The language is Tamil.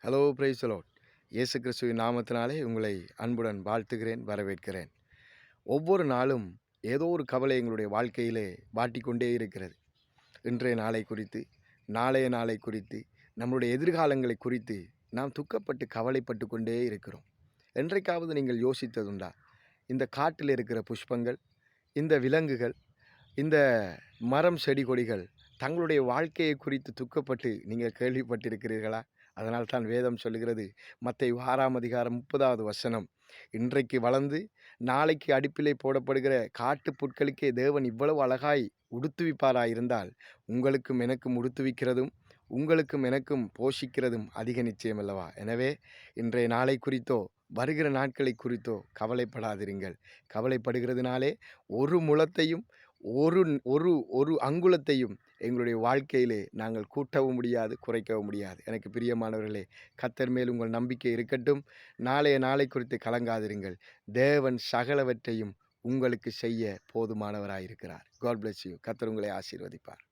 Hello praise the Lord. இயேசு கிறிஸ்துவின் நாமத்தினாலே உங்களை அன்புடன் வாழ்த்துகிறேன், வரவேற்கிறேன். ஒவ்வொரு நாளும் ஏதோ ஒரு கவலை எங்களுடைய வாழ்க்கையிலே வாட்டிக்கொண்டே இருக்கிறது. இன்றைய நாளை குறித்து, நாளைய நாளை குறித்து, நம்முடைய எதிர்காலங்களை குறித்து நாம் துக்கப்பட்டு கவலைப்பட்டு கொண்டே இருக்கிறோம். என்றைக்காவது நீங்கள் யோசித்ததுண்டா? இந்த காட்டில் இருக்கிற புஷ்பங்கள், இந்த விலங்குகள், இந்த மரம் செடி கொடிகள் தங்களுடைய வாழ்க்கையை குறித்து துக்கப்பட்டு நீங்கள் கேள்விப்பட்டிருக்கிறீர்களா? அதனால் தான் வேதம் சொல்லுகிறது, மத்தேயு 6ஆம் அதிகாரம் 30வது வசனம், இன்றைக்கு வளர்ந்து நாளைக்கு அடுப்பிலே போடப்படுகிற காட்டுப் புற்களுக்கே தேவன் இவ்வளவு அழகாய் உடுத்துவிப்பாராயிருந்தால், உங்களுக்கும் எனக்கும் உடுத்துவிக்கிறதும் உங்களுக்கும் எனக்கும் போஷிக்கிறதும் அதிக நிச்சயம் அல்லவா? எனவே இன்றைய நாளை குறித்தோ வருகிற நாட்களை குறித்தோ கவலைப்படாதிருங்கள். கவலைப்படுகிறதுனாலே ஒரு முழத்தையும் ஒரு ஒரு ஒரு அங்குலத்தையும் எங்களுடைய வாழ்க்கையிலே நாங்கள் கூட்டவும் முடியாது, குறைக்கவும் முடியாது. எனக்கு பிரியமானவர்களே, கர்த்தர் மேல் உங்கள் நம்பிக்கை இருக்கட்டும். நாளைய நாளை குறித்து கலங்காதிருங்கள். தேவன் சகலவற்றையும் உங்களுக்கு செய்ய போதுமானவராயிருக்கிறார். God bless you. கர்த்தர் உங்களை ஆசீர்வதிப்பார்.